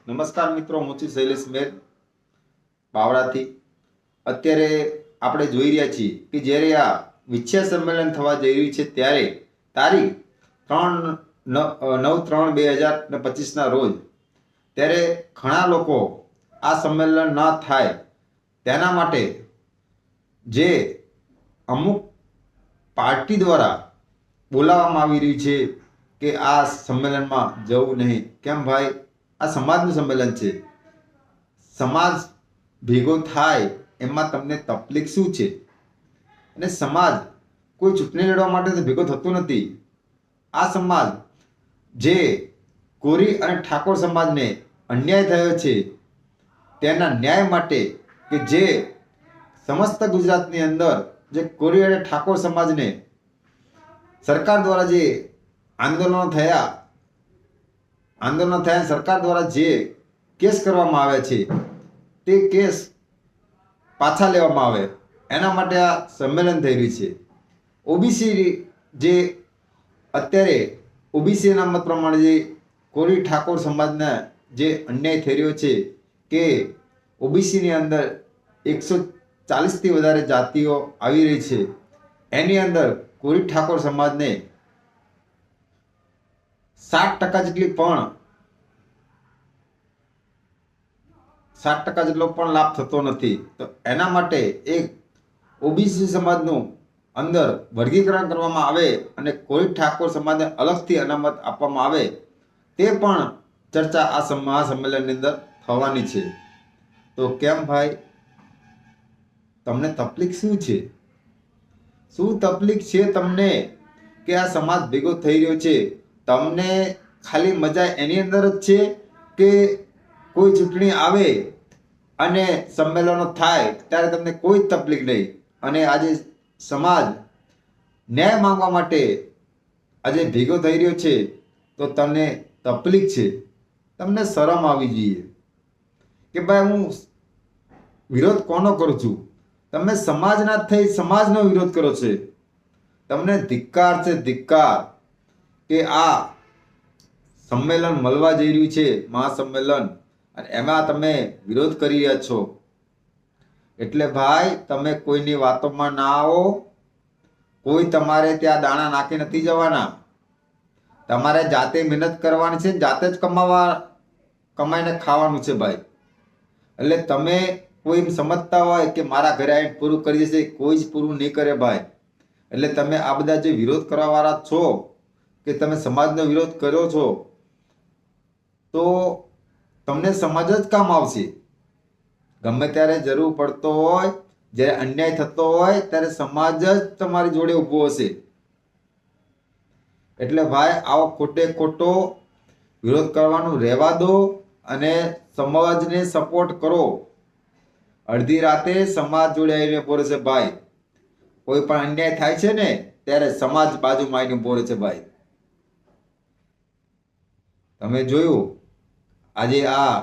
નમસ્કાર મિત્રો, હું છું શૈલેષ મેર બાવળાથી. અત્યારે આપણે જોઈ રહ્યા છીએ કે જ્યારે આ વિચ્છેદ સંમેલન થવા જઈ રહ્યું છે ત્યારે તારીખ 9/3/2025ના રોજ ત્યારે ઘણા લોકો આ સંમેલન ન થાય તેના માટે જે અમુક પાર્ટી દ્વારા બોલાવવામાં આવી રહ્યું છે કે આ સંમેલનમાં જવું નહીં. કેમ ભાઈ? આ સમાજનું સંમેલન છે. સમાજ ભેગો થાય એમાં તમને તકલીફ શું છે? અને સમાજ કોઈ ચૂંટણી લડવા માટે તો ભેગો થતો નથી. આ સમાજ જે કોરી અને ઠાકોર સમાજને અન્યાય થયો છે તેના ન્યાય માટે કે જે સમસ્ત ગુજરાતની અંદર જે કોરી અને ઠાકોર સમાજને સરકાર દ્વારા જે આંદોલનો થયા સરકાર દ્વારા જે કેસ કરવામાં આવ્યા છે તે કેસ પાછા લેવામાં આવે એના માટે આ સંમેલન થઈ રહ્યું છે. ઓબીસી જે અત્યારે ઓબીસીના મત પ્રમાણે જે કોરી ઠાકોર સમાજના જે અન્યાય થઈ રહ્યો છે કે ઓબીસીની અંદર 140થી વધારે જાતિઓ આવી રહી છે, એની અંદર કોરી ઠાકોર સમાજને 60% જેટલો પણ લાભ થતો નથી. તો એના માટે એક ઓબીસી સમાજનું અંદર વર્ગીકરણ કરવામાં આવે અને કોરી ઠાકોર સમાજને અલગથી અનામત આપવામાં આવે તે પણ ચર્ચા આ મહાસંમેલનની અંદર થવાની છે. તો કેમ ભાઈ, તમને તકલીફ શું છે? શું તકલીફ છે તમને કે આ સમાજ ભેગો થઈ રહ્યો છે? તમને ખાલી મજા એની અંદર જ છે કે કોઈ ચૂંટણી આવે અને સંમેલનો થાય ત્યારે તમને કોઈ તકલીફ નહીં? અને આજે સમાજ ન્યાય માંગવા માટે આજે ભેગો થઈ રહ્યો છે તો તમને તકલીફ છે? તમને શરમ આવી જોઈએ કે ભાઈ હું વિરોધ કોનો કરું છું? તમે સમાજના થઈ સમાજનો વિરોધ કરો છો. તમને ધિક્કાર છે, ધિક્કાર કે આ સંમેલન મળવા જઈ રહ્યું છે મહાસંમેલન, અને એમાં તમે વિરોધ કરી રહ્યા છો. એટલે ભાઈ તમે કોઈની વાતોમાં ના આવો. કોઈ તમારે ત્યાં દાણા નાખી નથી જવાના. તમારે જાતે મહેનત કરવાની છે, જાતે જ કમાઈને ખાવાનું છે ભાઈ. એટલે તમે કોઈ સમજતા હોય કે મારા ઘરે આવીને પૂરું કરી દેશે, કોઈ જ પૂરું નહીં કરે ભાઈ. એટલે તમે આ બધા જે વિરોધ કરવા વાળા છો કે તમે સમાજનો વિરોધ કર્યો છો તો તમને સમાજ જ કામ આવશે. ગમે ત્યારે જરૂર પડતો હોય, જ્યારે અન્યાય થતો હોય ત્યારે સમાજ જ તમારી જોડે ઊભો હશે. એટલે ભાઈ આવો ખોટે ખોટો વિરોધ કરવાનું રહેવા દો અને સમાજને સપોર્ટ કરો. અડધી રાતે સમાજ જોડે આવીને ઊભો રહેશે ભાઈ. કોઈ પણ અન્યાય થાય છે ને ત્યારે સમાજ બાજુમાં આવીને ઊભો રહે છે ભાઈ. તમે જોયું આજે આ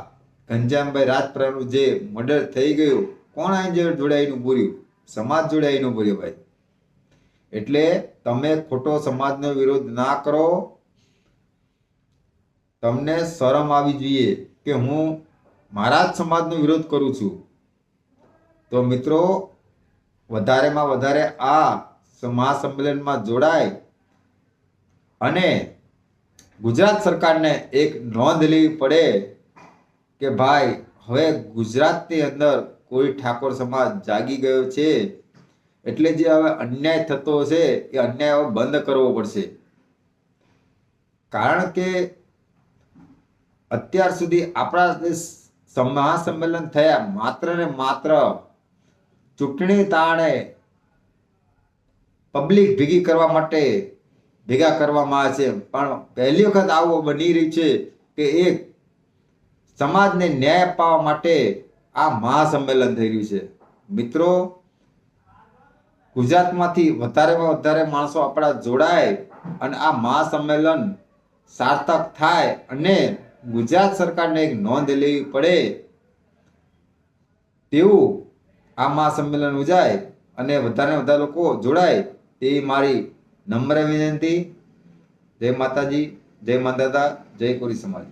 ઘનશ્યામભાઈ રાજપરાનું જે મર્ડર થઈ ગયું, કોણ આવીને જોડાઈને ઊભું રહ્યું? સમાજ જોડે આવીને ઊભું રહ્યું ભાઈ. એટલે તમે ખોટો સમાજનો વિરોધ ના કરો. તમને શરમ આવી જોઈએ કે હું મારા જ સમાજનો વિરોધ કરું છું. તો મિત્રો વધારેમાં વધારે આ મહાસંમેલનમાં જોડાય અને ગુજરાત સરકારને એક નોંધ લેવી પડે કે ભાઈ હવે ગુજરાતની અંદર કોઈ ઠાકોર સમાજ જાગી ગયો છે. એટલે જે હવે અન્યાય થતો હશે એ અન્યાય હવે બંધ કરવો પડશે. કારણ કે અત્યાર સુધી આપણા મહાસંમેલન થયા માત્ર ને માત્ર ચૂંટણી તાણે પબ્લિક ભેગી કરવા માટે ભેગા કરવામાં આવે છે. પણ પહેલી વખત આવું બની રહ્યું છે કે એક સમાજને ન્યાય અપાવવા માટે આ મહાસંમેલન થઈ રહ્યું છે. મિત્રો ગુજરાતમાંથી વધારેમાં વધારે માણસો આપણા જોડાય અને આ મહાસંમેલન સાર્થક થાય અને ગુજરાત સરકારને એક નોંધ લેવી પડે તેવું આ મહાસંમેલન યોજાય અને વધારે વધારે લોકો જોડાય તેવી મારી નમ્ર વિનંતી. જય માતાજી, જય માતાજી, જય કોરી સમાજ.